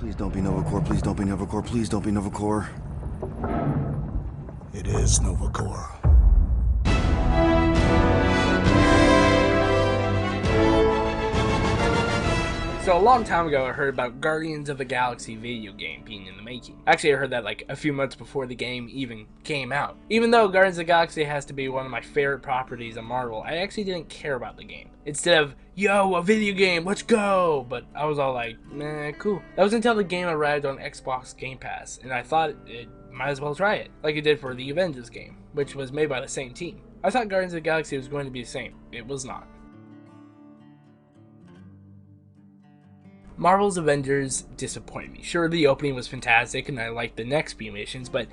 Please don't be Novacore, please don't be Novacore, please don't be Novacore. It is Novacore. So a long time ago I heard about Guardians of the Galaxy video game being in the making. Actually I heard that like a few months before the game even came out. Even though Guardians of the Galaxy has to be one of my favorite properties of Marvel, I actually didn't care about the game. Instead of, yo, a video game, let's go! But I was all like, meh, cool. That was until the game arrived on Xbox Game Pass, and I thought it might as well try it, like it did for the Avengers game, which was made by the same team. I thought Guardians of the Galaxy was going to be the same. It was not. Marvel's Avengers disappointed me. Sure, the opening was fantastic and I liked the next few missions, but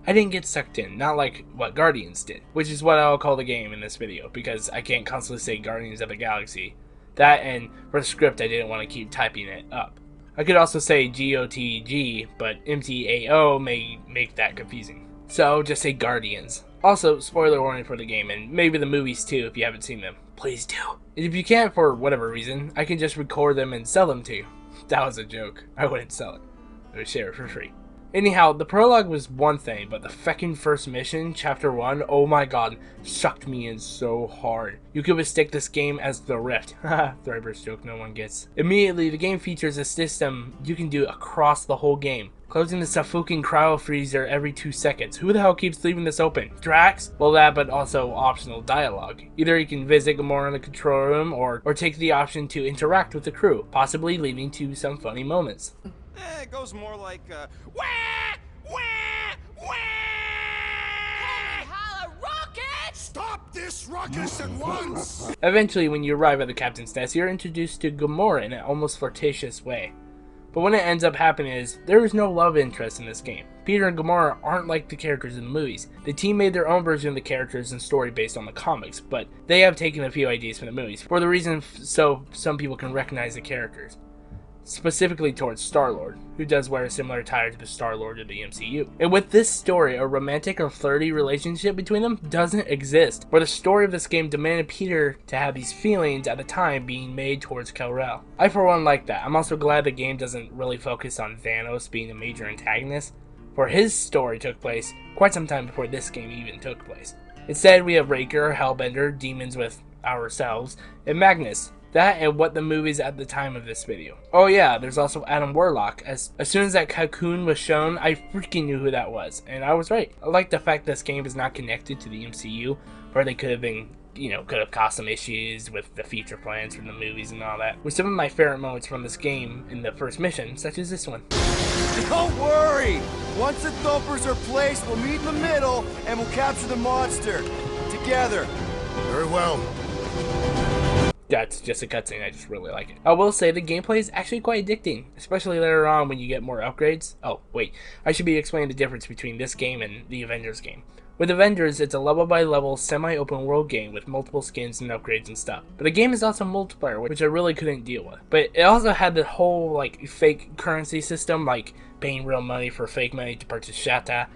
I didn't get sucked in, not like what Guardians did, which is what I'll call the game in this video, because I can't constantly say Guardians of the Galaxy. That, and for the script I didn't want to keep typing it up. I could also say GOTG, but MTAO may make that confusing. So just say Guardians. Also, spoiler warning for the game, and maybe the movies too if you haven't seen them. Please do. And if you can't for whatever reason, I can just record them and sell them to you. That was a joke. I wouldn't sell it. I would share it for free. Anyhow, the prologue was one thing, but the feckin' first mission, chapter 1, oh my god, sucked me in so hard. You could mistake this game as The Rift. Haha, Thriver's joke no one gets. Immediately, the game features a system you can do across the whole game. Closing the fucking cryo freezer every 2 seconds. Who the hell keeps leaving this open? Drax? Well, that, but also optional dialogue. Either you can visit Gamora in the control room, or take the option to interact with the crew, possibly leading to some funny moments. It goes more like, wah! Wah! Wah! Holla, rocket! Stop this ruckus at once! Eventually, when you arrive at the captain's nest, you're introduced to Gamora in an almost flirtatious way. But what it ends up happening is, there is no love interest in this game. Peter and Gamora aren't like the characters in the movies. The team made their own version of the characters and story based on the comics, but they have taken a few ideas from the movies, for the reason so some people can recognize the characters. Specifically towards Star-Lord, who does wear a similar attire to the Star-Lord of the MCU. And with this story, a romantic or flirty relationship between them doesn't exist, where the story of this game demanded Peter to have these feelings at the time being made towards Kal-El. I for one like that. I'm also glad the game doesn't really focus on Thanos being a major antagonist, for his story took place quite some time before this game even took place. Instead, we have Raker, Hellbender, demons with ourselves, and Magnus. That and what the movies at the time of this video. Oh yeah, there's also Adam Warlock. As soon as that cocoon was shown, I freaking knew who that was. And I was right. I like the fact this game is not connected to the MCU, where they could have been, could have caused some issues with the future plans from the movies and all that. With some of my favorite moments from this game in the first mission, such as this one. Don't worry! Once the thumpers are placed, we'll meet in the middle and we'll capture the monster. Together. Very well. That's just a cutscene, I just really like it. I will say the gameplay is actually quite addicting, especially later on when you get more upgrades. Oh, wait, I should be explaining the difference between this game and the Avengers game. With Avengers, it's a level-by-level, semi-open world game with multiple skins and upgrades and stuff. But the game is also multiplayer, which I really couldn't deal with. But it also had the whole, fake currency system, like paying real money for fake money to purchase Shatta.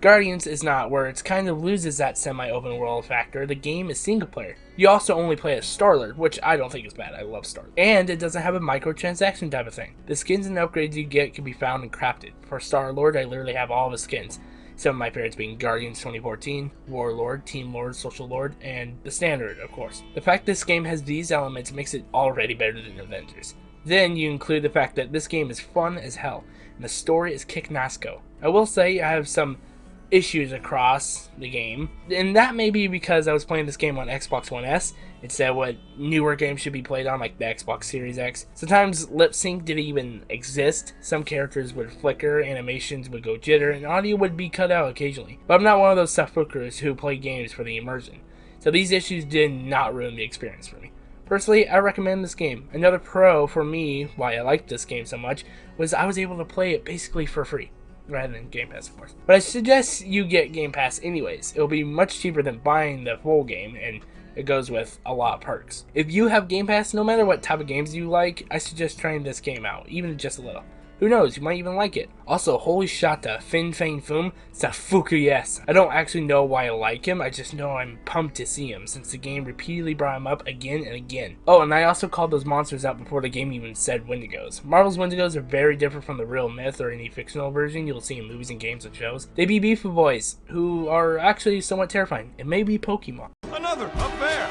Guardians is not, where it kind of loses that semi-open world factor. The game is single player. You also only play as Star-Lord, which I don't think is bad. I love Star-Lord. And it doesn't have a microtransaction type of thing. The skins and upgrades you get can be found and crafted. For Star-Lord, I literally have all of his skins. Some of my favorites being Guardians 2014, Warlord, Team Lord, Social Lord, and the Standard, of course. The fact this game has these elements makes it already better than Avengers. Then you include the fact that this game is fun as hell, and the story is kick-nasco. I will say I have some issues across the game, and that may be because I was playing this game on Xbox One S instead of what newer games should be played on, like the Xbox Series X. Sometimes lip sync didn't even exist. Some characters would flicker, animations would go jitter, and audio would be cut out occasionally. But I'm not one of those suffokers who play games for the immersion, so these issues did not ruin the experience for me. Personally, I recommend this game. Another pro for me, why I liked this game so much, was I was able to play it basically for free. Rather than Game Pass, of course. But I suggest you get Game Pass anyways. It'll be much cheaper than buying the full game, and it goes with a lot of perks. If you have Game Pass, no matter what type of games you like, I suggest trying this game out, even just a little. Who knows, you might even like it. Also, holy shata, Fin Fang Foom, Safuku yes. I don't actually know why I like him, I just know I'm pumped to see him, since the game repeatedly brought him up again and again. Oh, and I also called those monsters out before the game even said Wendigos. Marvel's Wendigos are very different from the real myth or any fictional version you'll see in movies and games and shows. They be beefy boys, who are actually somewhat terrifying. It may be Pokemon. Another up there.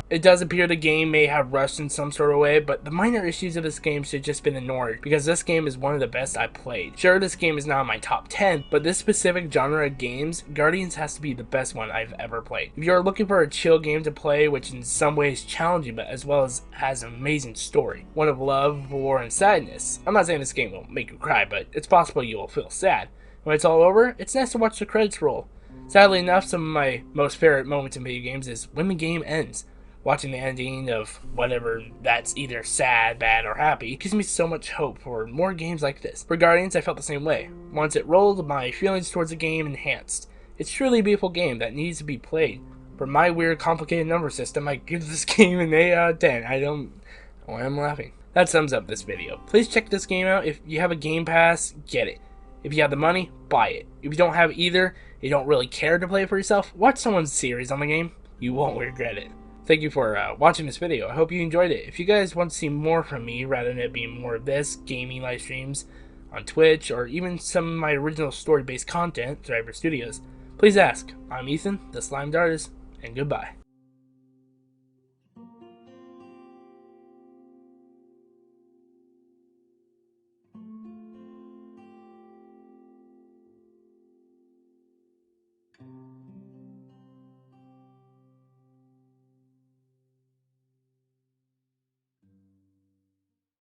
It does appear the game may have rushed in some sort of way, but the minor issues of this game should just been ignored, because this game is one of the best I've played. Sure, this game is not in my top 10, but this specific genre of games, Guardians has to be the best one I've ever played. If you're looking for a chill game to play, which in some ways challenging, but as well as has an amazing story, one of love, war, and sadness. I'm not saying this game will make you cry, but it's possible you will feel sad. When it's all over, it's nice to watch the credits roll. Sadly enough, some of my most favorite moments in video games is when the game ends. Watching the ending of whatever that's either sad, bad, or happy gives me so much hope for more games like this. For Guardians, I felt the same way. Once it rolled, my feelings towards the game enhanced. It's truly a beautiful game that needs to be played. For my weird, complicated number system, I give this game an 8 out of 10. I don't know why I'm laughing. That sums up this video. Please check this game out. If you have a Game Pass, get it. If you have the money, buy it. If you don't have either, you don't really care to play it for yourself, watch someone's series on the game. You won't regret it. Thank you for watching this video. I hope you enjoyed it. If you guys want to see more from me, rather than it being more of this, gaming live streams on Twitch, or even some of my original story-based content, Driver Studios, please ask. I'm Ethan, the SlimedArtist, and goodbye.